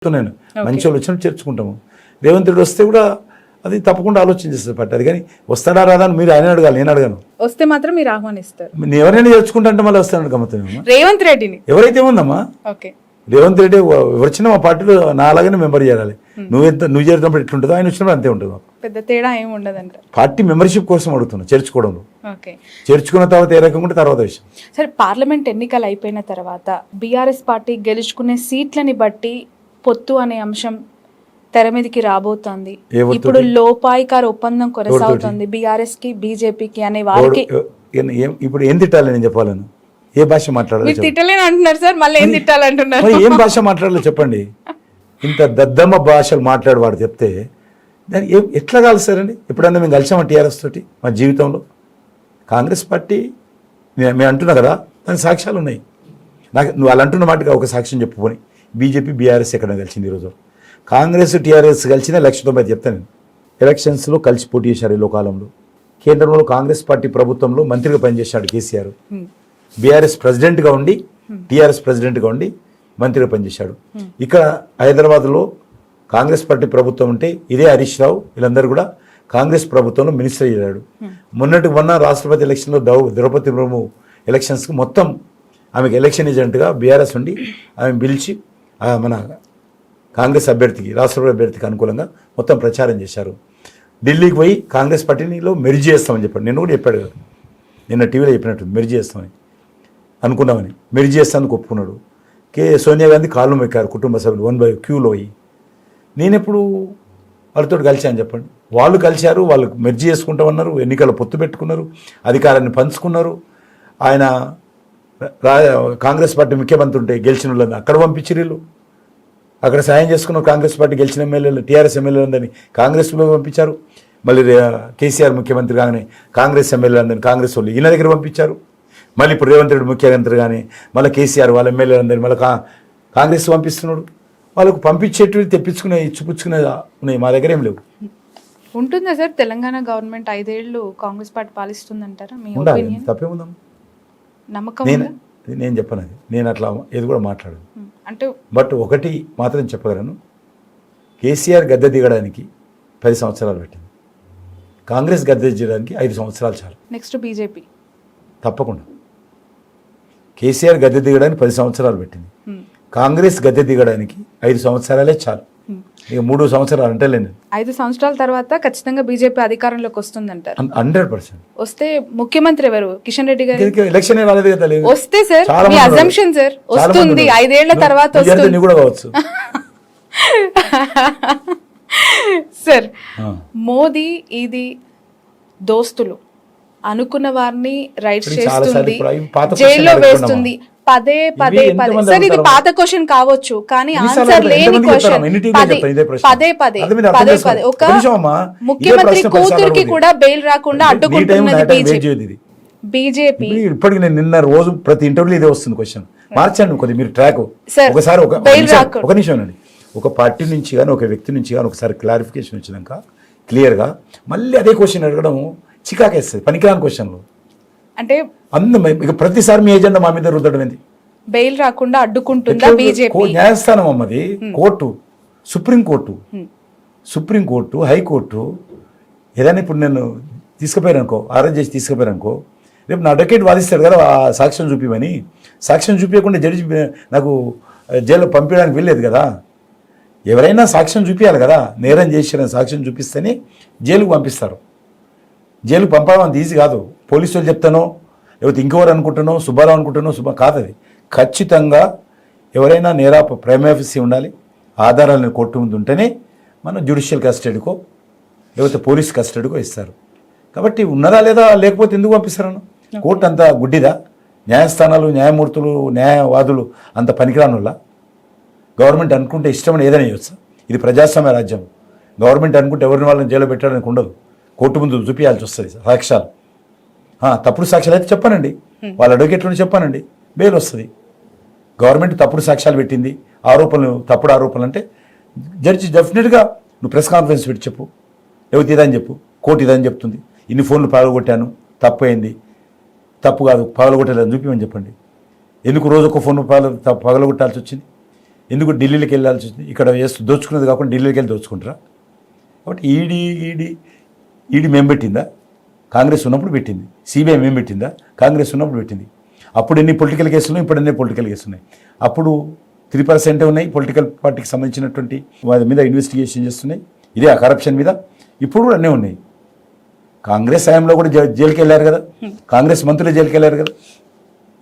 నేను మంచి వాళ్ళు వచ్చినప్పుడు చేర్చుకుంటాము. రేవంత్ రెడ్డి వస్తే కూడా అది తప్పకుండా ఆలోచన చేస్తారు పార్టీ. అది కానీ వస్తాడా రాదా అని మీరు ఆయన అడగాలి, నేను అడగాను. వస్తే మాత్రం మీరు ఆహ్వానిస్తారు. నేను ఎవరైనా చేర్చుకుంటా అంటే మళ్ళీ వస్తాను గమ్మత్తు. రేవంత్ రెడ్డిని ఎవరైతే ఉందమ్మా, ఓకే రేవంత్ రెడ్డి వచ్చిన మా పార్టీలో నా అలాగనే మెంబర్ చేయాలి. నువ్వు చేరినప్పుడు ఎట్లుంటుందో ఆయన వచ్చినప్పుడు అంతే ఉంటుంది. పెద్ద తేడా ఏమి ఉండదంట. పార్టీ మెంబర్షిప్ కోసం అడుగుతున్నా, చేర్చుకోవడంలో. ఓకే, చేర్చుకున్న తర్వాత ఏ రకంగా ఉంటే తర్వాత విషయం. సరే, పార్లమెంట్ ఎన్నికలు అయిపోయిన తర్వాత బీఆర్ఎస్ పార్టీ గెలుచుకునే సీట్లని బట్టి పొత్తు అనే అంశం తెర మీదకి రాబోతోంది. ఇప్పుడు లోపాయికార ఒప్పందం కొనసాగుతుంది బీఆర్ఎస్ కి బీజేపీకి అనే వారికి. ఇప్పుడు ఏం తిట్టాలి నేను చెప్పాలను? ఏ భాష మాట్లాడాలి? తిట్టలేని అంటున్నారు సార్, మళ్ళీ ఏం తిట్టాలంటున్నారు? ఏం భాష మాట్లాడాలో చెప్పండి. ఇంత దద్దమ్మ భాషలు మాట్లాడేవాడు చెప్తే దాన్ని ఎట్లా కలుస్తారండి? ఎప్పుడన్నా మేము కలిసామా టీఆర్ఎస్ తోటి మా జీవితంలో? కాంగ్రెస్ పార్టీ మేము అంటున్నా కదా, దానికి సాక్ష్యాలు ఉన్నాయి. నాకు నువ్వు అలా అంటున్న మాటగా ఒక సాక్ష్యం చెప్పుకొని బీజేపీ బీఆర్ఎస్ ఎక్కడ కలిసింది ఈరోజు? కాంగ్రెస్ టీఆర్ఎస్ కలిసిన 1,90,000 చెప్తాను నేను. ఎలక్షన్స్లో కలిసి పోటీ చేశారు ఈ లోకాలంలో. కేంద్రంలో కాంగ్రెస్ పార్టీ ప్రభుత్వంలో మంత్రిగా పనిచేశాడు కేసీఆర్. బీఆర్ఎస్ ప్రెసిడెంట్గా ఉండి టీఆర్ఎస్ ప్రెసిడెంట్గా ఉండి మంత్రిగా పనిచేశాడు. ఇక్కడ హైదరాబాద్లో కాంగ్రెస్ పార్టీ ప్రభుత్వం ఉంటే ఇదే హరీష్ రావు వీళ్ళందరూ కూడా కాంగ్రెస్ ప్రభుత్వంలో మినిస్టర్ అయ్యాడు. మొన్న రాష్ట్రపతి ఎలక్షన్లో ద్రౌపది ముర్ము ఎలక్షన్స్కి మొత్తం ఆమెకు ఎలక్షన్ ఏజెంట్గా బీఆర్ఎస్ ఉండి ఆమె పిలిచి మన కాంగ్రెస్ అభ్యర్థికి, రాష్ట్రపతి అభ్యర్థికి అనుకూలంగా మొత్తం ప్రచారం చేశారు. ఢిల్లీకి పోయి కాంగ్రెస్ పార్టీలో మెర్జ్ చేస్తామని చెప్పాడు. నేను కూడా చెప్పాడు కదా, నిన్న టీవీలో చెప్పినట్టు మెర్జ్ చేస్తామని అనుకున్నామని. మెర్జ్ చేస్తానికి ఒప్పుకున్నాడు. సోనియా గాంధీ కాళ్ళు మొక్కారు కుటుంబ సభ్యులు 1 by క్యూలో అయ్యి. నేనెప్పుడు వాళ్ళతో కలిశాను చెప్పండి? వాళ్ళు కలిశారు, వాళ్ళు మెర్జ్ చేసుకుంటామన్నారు, ఎన్నికల పొత్తు పెట్టుకున్నారు, అధికారాన్ని పంచుకున్నారు. ఆయన కాంగ్రెస్ పార్టీ ముఖ్యమంత్రి ఉంటే గెలిచిన వాళ్ళని అక్కడ పంపించిర్రు. అక్కడ సాయం చేసుకున్న కాంగ్రెస్ పార్టీ గెలిచిన ఎమ్మెల్యేలు టీఆర్ఎస్ ఎమ్మెల్యేలందరినీ కాంగ్రెస్లో పంపించారు. మళ్ళీ కేసీఆర్ ముఖ్యమంత్రి కానీ కాంగ్రెస్ ఎమ్మెల్యేలందరినీ కాంగ్రెస్ వాళ్ళు ఈయన దగ్గర పంపించారు. మళ్ళీ ఇప్పుడు రేవంత్ రెడ్డి ముఖ్యమంత్రి కానీ మళ్ళీ కేసీఆర్ వాళ్ళ ఎమ్మెల్యేలందరినీ మళ్ళీ కాంగ్రెస్ పంపిస్తున్నాడు. వాళ్ళకు పంపించేటివి తెప్పించుకునే ఇచ్చిపుచ్చుకునే ఉన్నాయి, మా దగ్గర ఏం లేవు. ఉంటుందా సార్ తెలంగాణ గవర్నమెంట్ 5 ఏళ్ళు కాంగ్రెస్ పార్టీ పాలిస్తుందంటారా? మీ ఉండాలి, తప్పేముందాం. నమ్మకం నేను చెప్పను, అది నేను అట్లా ఏది కూడా మాట్లాడను. అంటే బట్ ఒకటి మాత్రం చెప్పగలను, కేసీఆర్ గద్దె దిగడానికి 10 సంవత్సరాలు పెట్టింది. కాంగ్రెస్ గద్దె దిగడానికి 5 సంవత్సరాలు చాలు. నెక్స్ట్ బీజేపీ తప్పకుండా. కేసీఆర్ గద్దె దిగడానికి 10 సంవత్సరాలు పెట్టింది. కాంగ్రెస్ గద్దె దిగడానికి 5 సంవత్సరాలే చాలు. ఇక 3 సంవత్సరాలు అంటే లేదు. 5 సంవత్సరాల తర్వాత ఖచ్చితంగా బీజేపీ అధికారంలోకి వస్తుందంటారు? 100%. వస్తే ముఖ్యమంత్రి ఎవరు? కిషన్ రెడ్డి గారు. ఎలక్షన్ రాలేదు కదా. వస్తే సార్ మీ అజంప్షన్ సార్ వస్తుంది 5 ఏళ్ల తర్వాత వస్తుంది కూడా కావచ్చు. సార్ మోదీ ఇది దోస్తులు అనుకున్న వారిని రైట్స్ చేస్తుంది, జైల్లో వేస్తుంది. పదే పదే సార్ ఇది పాత క్వశ్చన్ కావచ్చు కానీ ఆన్సర్ లేని క్వశ్చన్. పదే పదే ఒక ముఖ్యమంత్రి కూతురికి కూడా బెయిల్ రాకుండా అడ్డుకుంటున్నది బీజేపీ. ఇప్పటికి నేను నిన్న రోజు ప్రతి ఇంటర్వ్యూలో ఇదే వస్తుంది క్వశ్చన్. మార్చండి కొద్దిగా మీరు ట్రాక్. ఒకసారి ఒక నిమిషం అండి. ఒక పార్టీ నుంచి కానీ ఒక వ్యక్తి నుంచి కానీ ఒకసారి క్లారిఫికేషన్ వచ్చినాక క్లియర్గా మళ్ళీ అదే క్వశ్చన్ అడగడం చికాకేస్తుంది, పనికిరాని క్వశ్చన్లు. అంటే ఇక ప్రతిసారి మీ ఏజెండా మా మీద రుద్దడం ఏంది? బెయిల్ రాకుండా అడ్డుకుంటుందా బీజేపీ? న్యాయస్థానం అమ్మది, కోర్టు, సుప్రీంకోర్టు, హైకోర్టు. ఏదైనా ఇప్పుడు నేను తీసుకుపోయారనుకో, అరెస్ట్ చేసి తీసుకుపోయారనుకో, రేపు నా అడ్వకేట్ వాదిస్తాడు కదా ఆ సాక్ష్యం చూపిమని. సాక్ష్యం చూపించకుండా జడ్జి నాకు జైల్లో పంపించడానికి వెళ్ళలేదు కదా. ఎవరైనా సాక్ష్యం చూపించాలి కదా. నేరం చేసిన సాక్ష్యం చూపిస్తేనే జైలుకు పంపిస్తారు. జైలుకు పంపడం అంత ఈజీ కాదు. పోలీసు వాళ్ళు చెప్తానో లేకపోతే ఇంకెవరు అనుకుంటానో, సుబ్బారావు అనుకుంటానో కాదు. అది ఖచ్చితంగా ఎవరైనా ప్రైమాఫీసీ ఉండాలి, ఆధారాలను కోర్టు ముందు ఉంటేనే మనం జ్యుడిషియల్ కస్టడీకో లేకపోతే పోలీస్ కస్టడీకో ఇస్తారు. కాబట్టి ఉన్నదా లేదా, లేకపోతే ఎందుకు పంపిస్తారను? కోర్టు అంత గుడ్డిదా? న్యాయస్థానాలు, న్యాయమూర్తులు, న్యాయవాదులు అంత పనికిరాని వల్ల? గవర్నమెంట్ అనుకుంటే ఇష్టమని ఏదైనా చేయొచ్చు. ఇది ప్రజాస్వామ్య రాజ్యం. గవర్నమెంట్ అనుకుంటే ఎవరిని వాళ్ళని జైల్లో పెట్టడానికి ఉండదు. కోర్టు ముందు చూపించాల్సి వస్తుంది సాక్ష్యాలు. తప్పుడు సాక్ష్యాలు అయితే చెప్పానండి, వాళ్ళ అడ్వకేట్లను చెప్పానండి, బెయిల్ వస్తుంది. గవర్నమెంట్ తప్పుడు సాక్ష్యాలు పెట్టింది, తప్పుడు ఆరోపణలు అంటే జడ్జి డెఫినెట్గా నువ్వు ప్రెస్ కాన్ఫరెన్స్ పెట్టి చెప్పు, లేకపోతే ఇదని చెప్పు, కోర్టు ఇదని చెప్తుంది, ఇన్ని ఫోన్లు పగలగొట్టాను, తప్పు అయింది, తప్పు కాదు పగలగొట్టలేదని చూపించమని చెప్పండి. ఎందుకు రోజు ఒక ఫోన్ పగలగొట్టాల్సి వచ్చింది? ఎందుకు ఢిల్లీకి వెళ్ళాల్సి వచ్చింది? ఇక్కడ దోచుకున్నది కాకుండా ఢిల్లీకి వెళ్ళి దోచుకుంటారా? కాబట్టి ఈడీ మేము పెట్టిందా? కాంగ్రెస్ ఉన్నప్పుడు పెట్టింది. సిబిఐ మేము పెట్టిందా? కాంగ్రెస్ ఉన్నప్పుడు పెట్టింది. అప్పుడు ఎన్ని పొలిటికల్ కేసులు ఉన్నాయి, ఇప్పుడు ఎన్ని పొలిటికల్ కేసులు ఉన్నాయి. అప్పుడు 3% ఉన్నాయి పొలిటికల్ పార్టీకి సంబంధించినటువంటి వారి మీద ఇన్వెస్టిగేషన్ చేస్తున్నాయి, ఇదే ఆ కరప్షన్ మీద. ఇప్పుడు కూడా అన్నీ ఉన్నాయి. కాంగ్రెస్ హయాంలో కూడా జైలుకి వెళ్ళారు కదా, కాంగ్రెస్ మంత్రులు జైలుకి వెళ్ళారు కదా.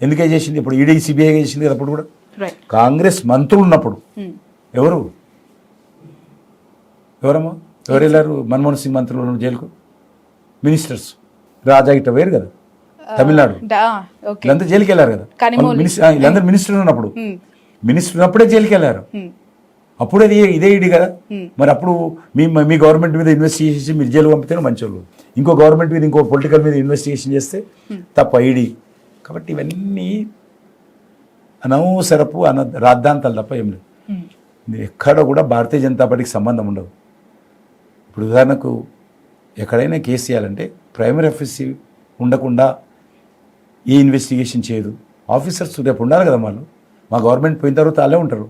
ఎందుకే చేసింది? ఇప్పుడు ఈడీ సిబిఐ చేసింది కదా. అప్పుడు కూడా కాంగ్రెస్ మంత్రులు ఉన్నప్పుడు ఎవరమ్మా ఎవరు వెళ్ళారు? మన్మోహన్ సింగ్ మంత్రులు జైలుకు, మినిస్టర్స్ రాజా గిట్ట వేరు కదా, తమిళనాడు వీళ్ళంతా జైలుకి వెళ్ళారు కదా. వీళ్ళందరూ మినిస్టర్ ఉన్నప్పుడే జైలుకి వెళ్ళారు. అప్పుడు అది ఇదే ఈడీ కదా. మరి అప్పుడు మీ గవర్నమెంట్ మీద ఇన్వెస్టిగేషన్ మీరు జైలు పంపితే మంచోళ్ళు, ఇంకో గవర్నమెంట్ మీద ఇంకో పొలిటికల్ మీద ఇన్వెస్టిగేషన్ చేస్తే తప్ప ఈడీ. కాబట్టి ఇవన్నీ అనవసరపు రాద్ధాంతాలు తప్ప ఏం లేదు. ఎక్కడ కూడా భారతీయ జనతా పార్టీకి సంబంధం ఉండదు. ఇప్పుడు ఉదాహరణకు ఎక్కడైనా కేసు చేయాలంటే ప్రైమరీ ఆఫీసర్ ఉండకుండా ఏ ఇన్వెస్టిగేషన్ చేయదు. ఆఫీసర్స్ రేపు ఉండాలి కదా. వాళ్ళు మా గవర్నమెంట్ పోయిన తర్వాత వాళ్ళే ఉంటారు.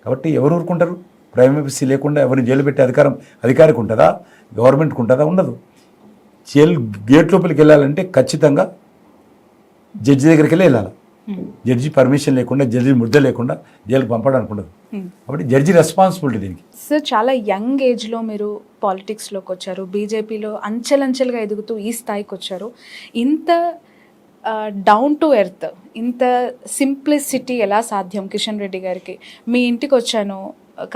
కాబట్టి ఎవరు ఊరుకుంటారు? ప్రైమరీ ఆఫీసర్ లేకుండా ఎవరిని జైలు పెట్టే అధికారికి ఉంటుందా? గవర్నమెంట్కి ఉంటుందా? ఉండదు. జైలు గేట్ లోపలికి వెళ్ళాలంటే ఖచ్చితంగా జడ్జి దగ్గరికి వెళ్ళాలి. జడ్జి పర్మిషన్ లేకుండా, జడ్జి ముద్ద లేకుండా జైలుకి పంపడానికి ఉండదు. కాబట్టి జడ్జి రెస్పాన్సిబిలిటీ దీనికి. సార్, చాలా యంగ్ ఏజ్లో మీరు పాలిటిక్స్లోకి వచ్చారు, బీజేపీలో అంచెలంచెలుగా ఎదుగుతూ ఈ స్థాయికి వచ్చారు. ఇంత డౌన్ టు ఎర్త్, ఇంత సింప్లిసిటీ ఎలా సాధ్యం కిషన్ రెడ్డి గారికి? మీ ఇంటికి వచ్చాను,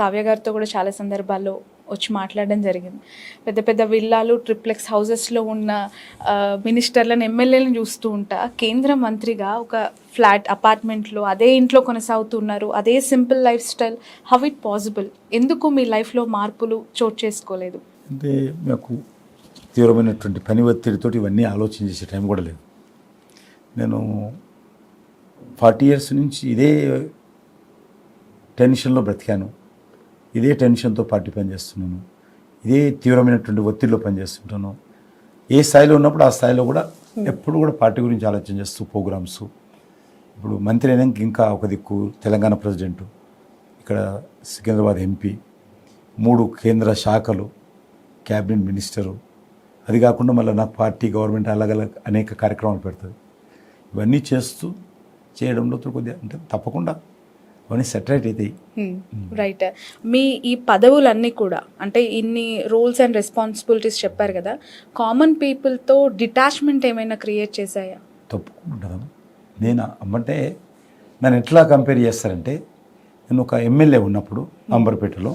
కావ్య గారితో కూడా చాలా సందర్భాల్లో వచ్చి మాట్లాడడం జరిగింది. పెద్ద పెద్ద విల్లాలు, ట్రిప్లెక్స్ హౌసెస్లో ఉన్న మినిస్టర్లను, ఎమ్మెల్యేలను చూస్తూ ఉంటా. కేంద్ర మంత్రిగా ఒక ఫ్లాట్ అపార్ట్మెంట్లో అదే ఇంట్లో కొనసాగుతున్నారు, అదే simple life style. How it possible? ఎందుకు మీ లైఫ్లో మార్పులు చోటు చేసుకోలేదు? అంటే నాకు తీవ్రమైనటువంటి పని ఒత్తిడితో ఇవన్నీ ఆలోచన చేసే టైం కూడా లేదు. నేను 40 years నుంచి ఇదే టెన్షన్లో బ్రతికాను, ఇదే టెన్షన్తో పార్టీ పనిచేస్తున్నాను, ఇదే తీవ్రమైనటువంటి ఒత్తిడిలో పనిచేస్తుంటాను. ఏ స్థాయిలో ఉన్నప్పుడు ఆ స్థాయిలో కూడా ఎప్పుడు కూడా పార్టీ గురించి ఆలోచన చేస్తూ ప్రోగ్రామ్స్. ఇప్పుడు మంత్రి అయినాక ఇంకా ఒక దిక్కు తెలంగాణ ప్రెసిడెంటు, ఇక్కడ సికింద్రాబాద్ ఎంపీ, 3 కేంద్ర శాఖలు, క్యాబినెట్ మినిస్టరు. అది కాకుండా మళ్ళీ నాకు పార్టీ, గవర్నమెంట్ అలాగలగ్ అనేక కార్యక్రమాలు పెడుతుంది. ఇవన్నీ చేయడంలో కొద్దిగా అంటే తప్పకుండా అవన్నీ సెటరేట్ అవుతాయి. రైట్. మీ ఈ పదవులన్నీ కూడా, అంటే ఇన్ని రోల్స్ అండ్ రెస్పాన్సిబిలిటీస్ చెప్పారు కదా, కామన్ పీపుల్తో డిటాచ్మెంట్ ఏమైనా క్రియేట్ చేశాయా? తప్పకుండా. నేను అంటే నన్ను ఎట్లా కంపేర్ చేస్తారంటే, నేను ఒక ఎమ్మెల్యే ఉన్నప్పుడు అంబర్పేటలో